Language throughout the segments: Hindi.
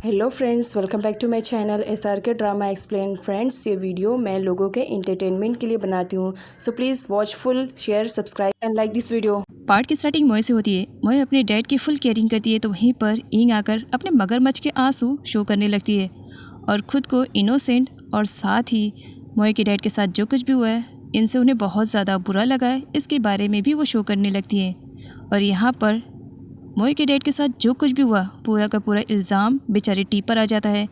Hello friends, welcome back to my channel SRK drama explain. Friends, ये वीडियो मैं लोगों के एंटरटेनमेंट के लिए बनाती हूँ, so please watch full, share, subscribe and like this video. Part की स्टार्टिंग मोए से होती है। मोए अपने डैड की फुल केयरिंग करती है तो वहीं पर इंग आकर अपने मगरमच्छ के आंसू शो करने लगती है और ख़ुद को इनोसेंट, और साथ ही मोए के डैड के साथ जो कुछ भी हुआ है इनसे उन्हें बहुत ज़्यादा बुरा लगा है, इसके बारे में भी वो शो करने लगती है। और यहाँ पर मोए के डैड के साथ जो कुछ भी हुआ पूरा का पूरा इल्ज़ाम बेचारे टी पर आ जाता है।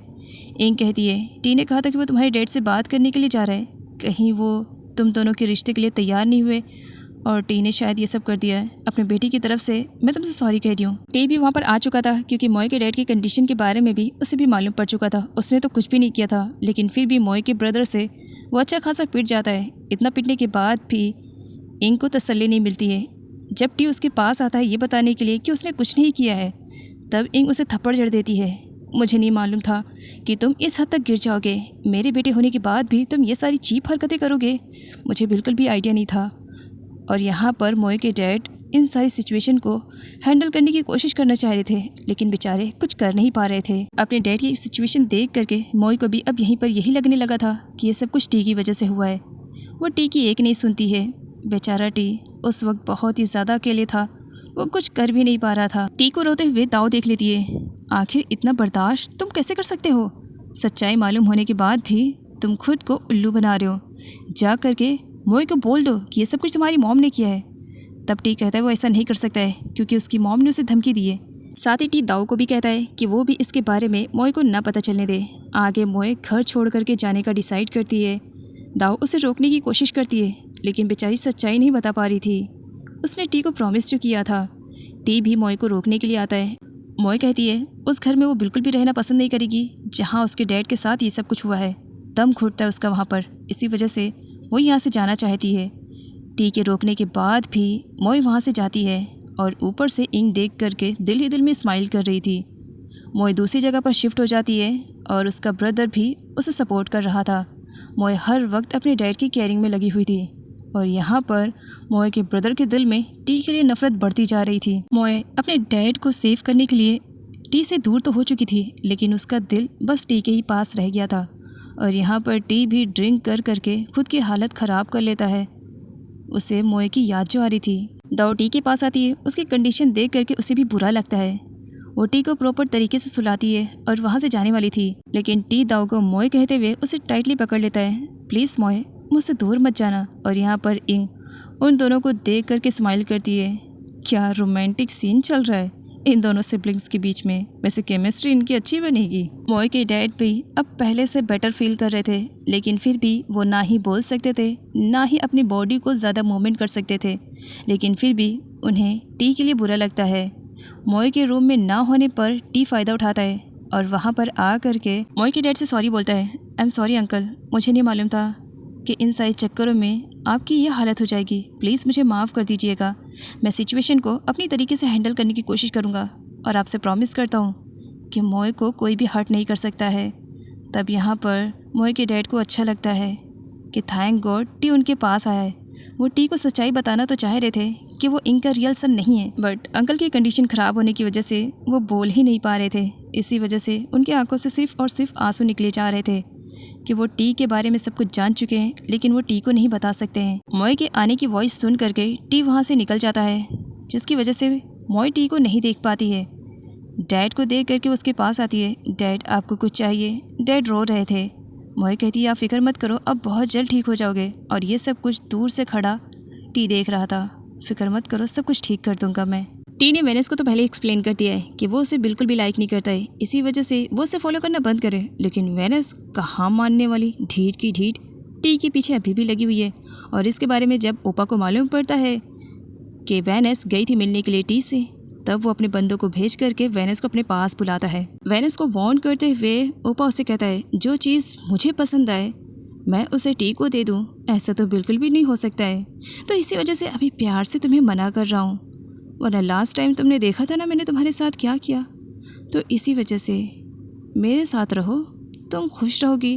इंग कहती है टी ने कहा था कि वो तुम्हारे डैड से बात करने के लिए जा रहा है, कहीं वो तुम दोनों के रिश्ते के लिए तैयार नहीं हुए और टी ने शायद ये सब कर दिया है अपने बेटी की तरफ से। मैं तुमसे सॉरी कह रही हूँ। टी भी वहाँ पर आ चुका था क्योंकि मोए के डैड की कंडीशन के बारे में भी उसे भी मालूम पड़ चुका था। उसने तो कुछ भी नहीं किया था, लेकिन फिर भी मोए के ब्रदर से वो अच्छा खासा पिट जाता है। इतना पिटने के बाद भी इंग को तसल्ली नहीं मिलती है। जब टी उसके पास आता है ये बताने के लिए कि उसने कुछ नहीं किया है, तब इंग उसे थप्पड़ जड़ देती है। मुझे नहीं मालूम था कि तुम इस हद तक गिर जाओगे, मेरे बेटे होने के बाद भी तुम ये सारी चीप हरकतें करोगे, मुझे बिल्कुल भी आइडिया नहीं था। और यहाँ पर मोए के डैड इन सारी सिचुएशन को हैंडल करने की कोशिश करना चाह रहे थे, लेकिन बेचारे कुछ कर नहीं पा रहे थे। अपने डैड की सिचुएशन देख करके मोए को भी अब यहीं पर यही लगने लगा था कि ये सब कुछ टी की वजह से हुआ है। वो टी की एक नहीं सुनती है। बेचारा टी उस वक्त बहुत ही ज़्यादा अकेले था, वो कुछ कर भी नहीं पा रहा था। टी को रोते हुए दाव देख लेती है। आखिर इतना बर्दाश्त तुम कैसे कर सकते हो? सच्चाई मालूम होने के बाद भी तुम खुद को उल्लू बना रहे हो। जा करके मोए को बोल दो कि ये सब कुछ तुम्हारी मॉम ने किया है। तब टी कहता है वो ऐसा नहीं कर सकता है क्योंकि उसकी मॉम ने उसे धमकी दी है। साथ ही टी दाऊ को भी कहता है कि वो भी इसके बारे में मोए को ना पता चलने दे। आगे मोए घर छोड़ करके जाने का डिसाइड करती है। दाऊ उसे रोकने की कोशिश करती है, लेकिन बेचारी सच्चाई नहीं बता पा रही थी। उसने टी को प्रॉमिस जो किया था। टी भी मोए को रोकने के लिए आता है। मोए कहती है उस घर में वो बिल्कुल भी रहना पसंद नहीं करेगी जहाँ उसके डैड के साथ ये सब कुछ हुआ है। दम घुटता है उसका वहाँ पर, इसी वजह से वो यहाँ से जाना चाहती है। टी के रोकने के बाद भी मोए वहाँ से जाती है और ऊपर से इंग देख करके दिल ही दिल में स्माइल कर रही थी। मोए दूसरी जगह पर शिफ्ट हो जाती है और उसका ब्रदर भी उसे सपोर्ट कर रहा था। मोए हर वक्त अपने डैड की केयरिंग में लगी हुई थी और यहाँ पर मोए के ब्रदर के दिल में टी के लिए नफरत बढ़ती जा रही थी। मोए अपने डैड को सेव करने के लिए टी से दूर तो हो चुकी थी, लेकिन उसका दिल बस टी के ही पास रह गया था। और यहाँ पर टी भी ड्रिंक कर करके खुद की हालत ख़राब कर लेता है। उसे मोए की याद जो आ रही थी। दाऊ टी के पास आती है। उसकी कंडीशन देख करके उसे भी बुरा लगता है। वो टी को प्रॉपर तरीके से सुलाती है और वहाँ से जाने वाली थी, लेकिन टी दाऊ को मोए कहते हुए उसे टाइटली पकड़ लेता है। प्लीज़ मोए, मुझसे दूर मत जाना। और यहाँ पर इंग उन दोनों को देख करके स्माइल करती है। क्या रोमांटिक सीन चल रहा है इन दोनों सिबलिंग्स के बीच में। वैसे केमिस्ट्री इनकी अच्छी बनेगी। मोए के डैड भी अब पहले से बेटर फील कर रहे थे, लेकिन फिर भी वो ना ही बोल सकते थे, ना ही अपनी बॉडी को ज़्यादा मूवमेंट कर सकते थे, लेकिन फिर भी उन्हें टी के लिए बुरा लगता है। मोए के रूम में ना होने पर टी फ़ायदा उठाता है और वहाँ पर आ करके मोए के डैड से सॉरी बोलता है। आई एम सॉरी अंकल, मुझे नहीं मालूम था कि इन सारे चक्करों में आपकी ये हालत हो जाएगी। प्लीज़ मुझे माफ़ कर दीजिएगा। मैं सिचुएशन को अपनी तरीके से हैंडल करने की कोशिश करूँगा और आपसे प्रॉमिस करता हूँ कि मोए को कोई भी हर्ट नहीं कर सकता है। तब यहाँ पर मोए के डैड को अच्छा लगता है कि थैंक गॉड टी उनके पास आया है। वो टी को सच्चाई बताना तो चाह रहे थे कि वो इनका रियल सन नहीं है, बट अंकल की कंडीशन ख़राब होने की वजह से वो बोल ही नहीं पा रहे थे। इसी वजह से उनकी आंखों से सिर्फ और सिर्फ आंसू निकले जा रहे थे कि वो टी के बारे में सब कुछ जान चुके हैं, लेकिन वो टी को नहीं बता सकते हैं। मोए के आने की वॉइस सुन करके टी वहाँ से निकल जाता है, जिसकी वजह से मोए टी को नहीं देख पाती है। डैड को देख करके उसके पास आती है। डैड, आपको कुछ चाहिए? डैड रो रहे थे। मोए कहती है आप फिक्र मत करो, अब बहुत जल्द ठीक हो जाओगे। और ये सब कुछ दूर से खड़ा टी देख रहा था। फिक्र मत करो, सब कुछ ठीक कर दूंगा मैं। टी ने वेनस को तो पहले एक्सप्लेन कर दिया है कि वो उसे बिल्कुल भी लाइक नहीं करता है, इसी वजह से वो उसे फॉलो करना बंद करे, लेकिन वेनस कहाँ मानने वाली, ढीठ की ढीठ टी के पीछे अभी भी लगी हुई है। और इसके बारे में जब ओपा को मालूम पड़ता है कि वेनस गई थी मिलने के लिए टी से, तब वो अपने बंदों को भेज करके वेनस को अपने पास बुलाता है। वेनस को वार्न करते हुए ओपा उसे कहता है जो चीज़ मुझे पसंद आए मैं उसे टी को दे दूँ, ऐसा तो बिल्कुल भी नहीं हो सकता है। तो इसी वजह से अभी प्यार से तुम्हें मना कर रहा हूँ, वरना लास्ट टाइम तुमने देखा था ना मैंने तुम्हारे साथ क्या किया। तो इसी वजह से मेरे साथ रहो, तुम खुश रहोगी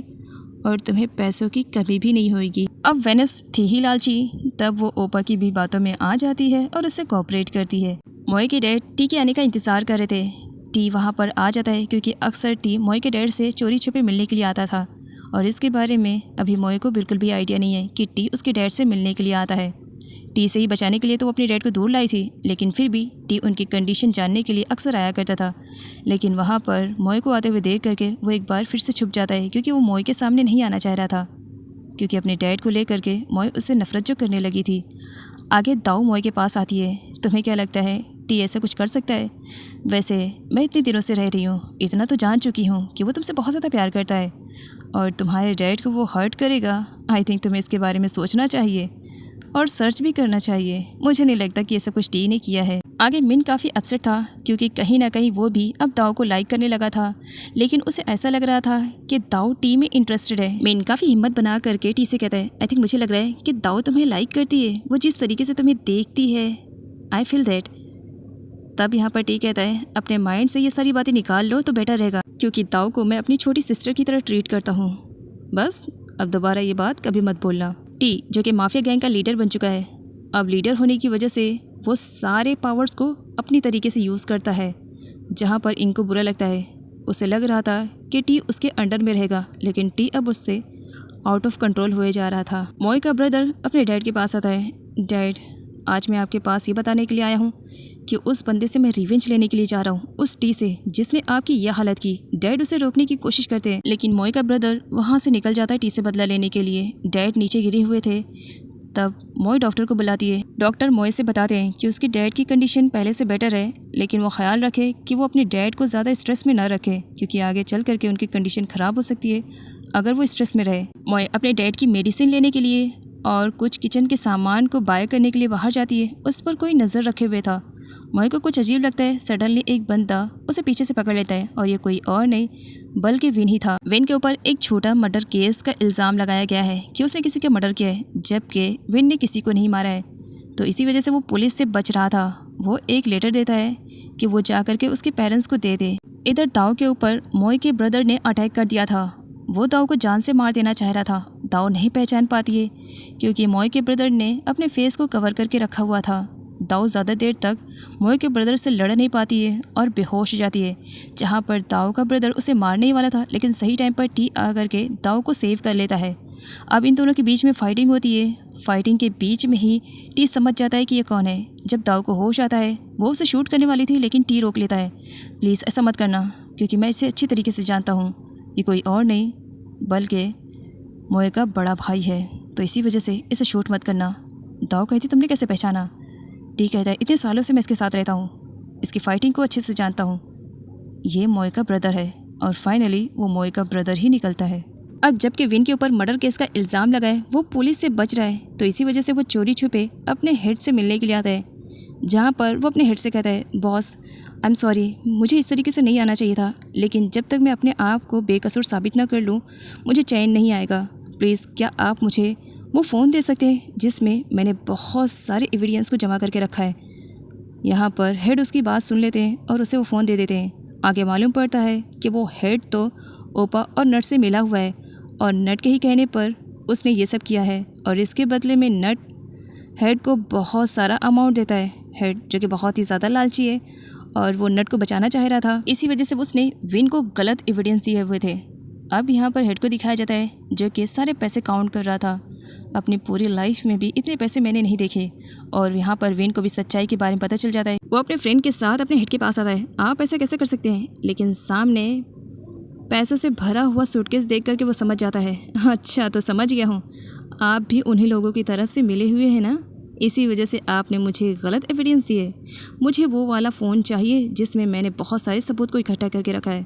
और तुम्हें पैसों की कमी भी नहीं होगी। अब वेनस थी ही लालची, तब वो ओपा की भी बातों में आ जाती है और उससे कोऑपरेट करती है। मोए के डैड टी के आने का इंतज़ार कर रहे थे। टी वहाँ पर आ जाता है क्योंकि अक्सर टी मोए के डैड से चोरी छुपे मिलने के लिए आता था और इसके बारे में अभी मोए को बिल्कुल भी आइडिया नहीं है कि टी उसके डैड से मिलने के लिए आता है। टी से ही बचाने के लिए तो वो अपने डैड को दूर लाई थी, लेकिन फिर भी टी उनकी कंडीशन जानने के लिए अक्सर आया करता था। लेकिन वहाँ पर मोए को आते हुए देख करके वो एक बार फिर से छुप जाता है क्योंकि वो मोए के सामने नहीं आना चाह रहा था, क्योंकि अपने डैड को लेकर के मोए उससे नफरत जो करने लगी थी। आगे दाऊ मोए के पास आती है। तुम्हें क्या लगता है टी ऐसा कुछ कर सकता है? वैसे मैं इतने दिनों से रह रही हूँ, इतना तो जान चुकी हूँ कि वो तुमसे बहुत ज़्यादा प्यार करता है और तुम्हारे डैड को वो हर्ट करेगा। आई थिंक तुम्हें इसके बारे में सोचना चाहिए और सर्च भी करना चाहिए। मुझे नहीं लगता कि ऐसा कुछ टी ने किया है। आगे मिन काफ़ी अपसेट था क्योंकि कहीं ना कहीं वो भी अब दाऊ को लाइक करने लगा था, लेकिन उसे ऐसा लग रहा था कि दाऊ टी में इंटरेस्टेड है। मिन काफ़ी हिम्मत बना करके टी से कहता है, आई थिंक मुझे लग रहा है कि दाऊ तुम्हें लाइक करती है, वो जिस तरीके से तुम्हें देखती है, आई फील दैट। तब यहाँ पर टी कहता है, अपने माइंड से ये सारी बातें निकाल लो तो बेटर रहेगा, क्योंकि दाऊ को मैं अपनी छोटी सिस्टर की तरह ट्रीट करता हूँ। बस अब दोबारा ये बात कभी मत बोलना। टी जो कि माफिया गैंग का लीडर बन चुका है, अब लीडर होने की वजह से वो सारे पावर्स को अपनी तरीके से यूज़ करता है। जहाँ पर इनको बुरा लगता है, उसे लग रहा था कि टी उसके अंडर में रहेगा, लेकिन टी अब उससे आउट ऑफ कंट्रोल हुए जा रहा था। मोए का ब्रदर अपने डैड के पास आता है। डैड, आज मैं आपके पास ये बताने के लिए आया हूँ कि उस बंदे से मैं रिवेंज लेने के लिए जा रहा हूँ, उस टी से जिसने आपकी यह हालत की। डैड उसे रोकने की कोशिश करते हैं, लेकिन मोए का ब्रदर वहाँ से निकल जाता है टी से बदला लेने के लिए। डैड नीचे गिरे हुए थे। तब मोए डॉक्टर को बुलाती है। डॉक्टर मोए से बताते हैं कि उसके डैड की कंडीशन पहले से बेटर है, लेकिन वो ख्याल रखे कि वो अपने डैड को ज़्यादा स्ट्रेस में ना रखे, क्योंकि आगे चल करके उनकी कंडीशन ख़राब हो सकती है अगर वो स्ट्रेस में रहे। मोए अपने डैड की मेडिसिन लेने के लिए और कुछ किचन के सामान को बाय करने के लिए बाहर जाती है। उस पर कोई नज़र रखे हुए था। मोए को कुछ अजीब लगता है। सडनली एक बंदा उसे पीछे से पकड़ लेता है और ये कोई और नहीं बल्कि विन ही था। विन के ऊपर एक छोटा मर्डर केस का इल्ज़ाम लगाया गया है कि उसने किसी का मर्डर किया है, जबकि विन ने किसी को नहीं मारा है। तो इसी वजह से वो पुलिस से बच रहा था। वो एक लेटर देता है कि वो जा करके उसके पेरेंट्स को दे दे। इधर दाऊ के ऊपर मोए के ब्रदर ने अटैक कर दिया था। वो दाऊ को जान से मार देना चाह रहा था। दाऊ नहीं पहचान पाती है क्योंकि मोए के ब्रदर ने अपने फेस को कवर करके रखा हुआ था। दाऊ ज़्यादा देर तक मोए के ब्रदर से लड़ नहीं पाती है और बेहोश हो जाती है, जहाँ पर दाऊ का ब्रदर उसे मारने ही वाला था, लेकिन सही टाइम पर टी आ करके दाऊ को सेव कर लेता है। अब इन दोनों के बीच में फाइटिंग होती है। फाइटिंग के बीच में ही टी समझ जाता है कि ये कौन है। जब दाऊ को होश आता है, वो उसे शूट करने वाली थी, लेकिन टी रोक लेता है। प्लीज़ ऐसा मत करना, क्योंकि मैं इसे अच्छी तरीके से जानता हूँ। ये कोई और नहीं बल्कि मोए का बड़ा भाई है, तो इसी वजह से इसे शूट मत करना। दाऊ कहती, तुमने कैसे पहचाना? टी कहता है, इतने सालों से मैं इसके साथ रहता हूँ, इसकी फाइटिंग को अच्छे से जानता हूँ। ये मोए का ब्रदर है। और फाइनली वो मोए का ब्रदर ही निकलता है। अब जबकि विन के ऊपर मर्डर केस का इल्ज़ाम लगा है, वो पुलिस से बच रहा है, तो इसी वजह से वो चोरी छुपे अपने हेड से मिलने के लिए आता है, जहाँ पर वो अपने हेड से कहता है, बॉस आई एम सॉरी, मुझे इस तरीके से नहीं आना चाहिए था, लेकिन जब तक मैं अपने आप को बेकसूर साबित ना कर लूँ मुझे चैन नहीं आएगा। प्लीज़ क्या आप मुझे वो फ़ोन दे सकते हैं जिसमें मैंने बहुत सारे एविडेंस को जमा करके रखा है। यहाँ पर हेड उसकी बात सुन लेते हैं और उसे वो फ़ोन दे देते हैं। आगे मालूम पड़ता है कि वो हेड तो ओपा और नट से मिला हुआ है और नट के ही कहने पर उसने ये सब किया है, और इसके बदले में नट हेड को बहुत सारा अमाउंट देता है। हेड जो कि बहुत ही ज़्यादा लालची है और वो नट को बचाना चाह रहा था, इसी वजह से उसने विन को गलत एविडेंस दिए हुए थे। अब यहाँ पर हेड को दिखाया जाता है जो कि सारे पैसे काउंट कर रहा था। अपनी पूरी लाइफ में भी इतने पैसे मैंने नहीं देखे। और यहाँ पर विन को भी सच्चाई के बारे में पता चल जाता है। वो अपने फ्रेंड के साथ अपने हेड के पास आता है। आप ऐसा कैसे कर सकते हैं? लेकिन सामने पैसों से भरा हुआ सूटकेस देख करके वो समझ जाता है, अच्छा तो समझ गया हूँ, आप भी उन्हीं लोगों की तरफ से मिले हुए हैं ना, इसी वजह से आपने मुझे गलत एविडेंस दिए। मुझे वो वाला फ़ोन चाहिए जिसमें मैंने बहुत सारे सबूत को इकट्ठा करके रखा है।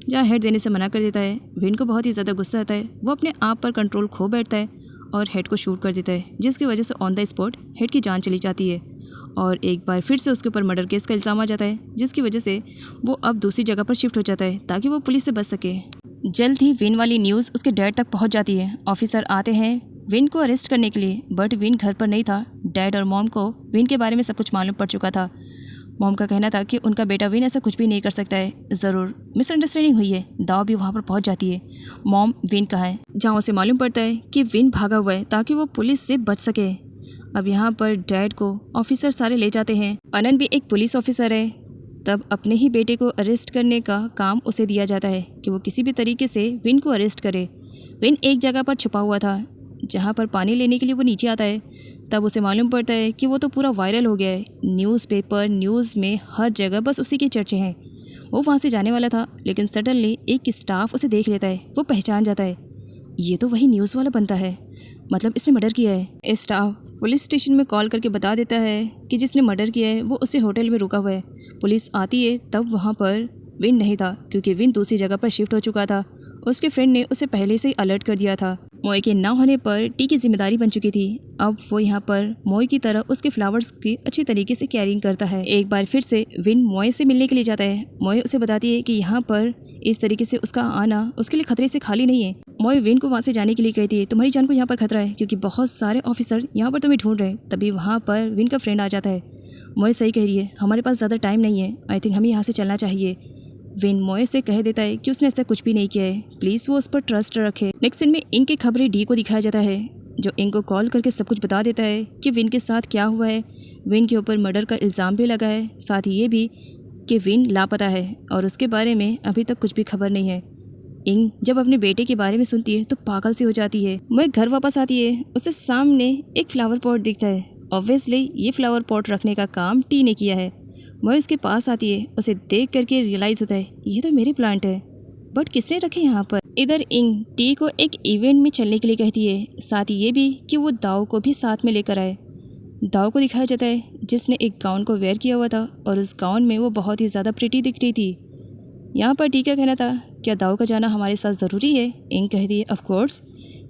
जहाँ हेड देने से मना कर देता है। विन को बहुत ही ज़्यादा गुस्सा आता है। वो अपने आप पर कंट्रोल खो बैठता है और हेड को शूट कर देता है, जिसकी वजह से ऑन द स्पॉट हेड की जान चली जाती है और एक बार फिर से उसके ऊपर मर्डर केस का इल्ज़ाम आ जाता है, जिसकी वजह से वो अब दूसरी जगह पर शिफ्ट हो जाता है ताकि वो पुलिस से बच सके। जल्द ही विन वाली न्यूज़ उसके डैड तक पहुंच जाती है। ऑफिसर आते हैं विन को अरेस्ट करने के लिए, बट विन घर पर नहीं था। डैड और मॉम को विन के बारे में सब कुछ मालूम पड़ चुका था। मॉम का कहना था कि उनका बेटा विन ऐसा कुछ भी नहीं कर सकता है, ज़रूर मिसअंडरस्टैंडिंग हुई है। दाव भी वहाँ पर पहुँच जाती है। मॉम विन कहाँ है, जहाँ उसे मालूम पड़ता है कि विन भागा हुआ है ताकि वो पुलिस से बच सके। अब यहाँ पर डैड को ऑफिसर सारे ले जाते हैं। अनन भी एक पुलिस ऑफिसर है तब अपने ही बेटे को अरेस्ट करने का काम उसे दिया जाता है कि वो किसी भी तरीके से विन को अरेस्ट करे। विन एक जगह पर छुपा हुआ था जहाँ पर पानी लेने के लिए वो नीचे आता है। तब उसे मालूम पड़ता है कि वो तो पूरा वायरल हो गया है, न्यूज़पेपर न्यूज़ में हर जगह बस उसी के चर्चे हैं। वो वहाँ से जाने वाला था, लेकिन सडनली एक स्टाफ उसे देख लेता है। वो पहचान जाता है, ये तो वही न्यूज़ वाला बनता है, मतलब इसने मर्डर किया है। स्टाफ पुलिस स्टेशन में कॉल करके बता देता है कि जिसने मर्डर किया है वो उसी होटल में रुका हुआ है। पुलिस आती है तब वहाँ पर विन नहीं था, क्योंकि विन दूसरी जगह पर शिफ्ट हो चुका था। उसके फ्रेंड ने उसे पहले से ही अलर्ट कर दिया था। मोए के ना होने पर टी की जिम्मेदारी बन चुकी थी। अब वो यहाँ पर मोए की तरह उसके फ्लावर्स की अच्छी तरीके से केयरिंग करता है। एक बार फिर से विन मोए से मिलने के लिए जाता है। मोए उसे बताती है कि यहाँ पर इस तरीके से उसका आना उसके लिए खतरे से खाली नहीं है। मोए विन को वहाँ से जाने के लिए कहती है, तुम्हारी जान को यहाँ पर खतरा है, क्योंकि बहुत सारे ऑफिसर यहाँ पर तुम्हें ढूंढ रहे हैं। तभी वहाँ पर विन का फ्रेंड आ जाता है। मोए सही कह रही है, हमारे पास ज़्यादा टाइम नहीं है, आई थिंक हमें यहाँ से चलना चाहिए। विन मोए से कह देता है कि उसने ऐसा कुछ भी नहीं किया है, प्लीज़ वो उस पर ट्रस्ट रखे। नेक्स्ट सीन में इंग की खबरें डी को दिखाया जाता है, जो इंग को कॉल करके सब कुछ बता देता है कि विन के साथ क्या हुआ है। विन के ऊपर मर्डर का इल्ज़ाम भी लगा है, साथ ही ये भी कि विन लापता है और उसके बारे में अभी तक कुछ भी खबर नहीं है। इंग जब अपने बेटे के बारे में सुनती है तो पागल सी हो जाती है। मोए घर वापस आती है, उसे सामने एक फ्लावर पॉट दिखता है। ऑब्वियसली ये फ्लावर पॉट रखने का काम टी ने किया है। मोए उसके पास आती है, उसे देख करके रियलाइज़ होता है ये तो मेरे प्लांट है, बट किसने रखे यहाँ पर। इधर इंग टी को एक इवेंट में चलने के लिए कहती है, साथ ही ये भी कि वो दाव को भी साथ में लेकर आए। दाव को दिखाया जाता है जिसने एक गाउन को वेयर किया हुआ था और उस गाउन में वो बहुत ही ज़्यादा प्रिटी दिख रही थी। यहाँ पर टी का कहना था, क्या दाव का जाना हमारे साथ ज़रूरी है। इंग कहती है, ऑफ कोर्स,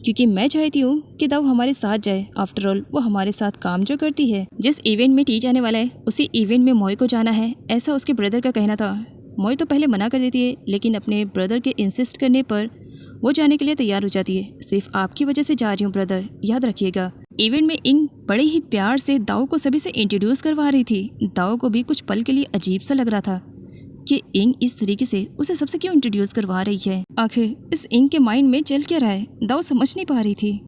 क्योंकि मैं चाहती हूँ कि दाव हमारे साथ जाए, आफ्टर ऑल वो हमारे साथ काम जो करती है। जिस इवेंट में टी जाने वाला है उसी इवेंट में मोए को जाना है, ऐसा उसके ब्रदर का कहना था। मोए तो पहले मना कर देती है, लेकिन अपने ब्रदर के इंसिस्ट करने पर वो जाने के लिए तैयार हो जाती है। सिर्फ आपकी वजह से जा रही हूँ ब्रदर, याद रखिएगा। इवेंट में इंग बड़े ही प्यार से दाव को सभी से इंट्रोड्यूस करवा रही थी। दाव को भी कुछ पल के लिए अजीब सा लग रहा था कि इंग इस तरीके से उसे सबसे क्यों इंट्रोड्यूस करवा रही है। आखिर इस इंग के माइंड में चल क्या रहा है, दाव समझ नहीं पा रही थी।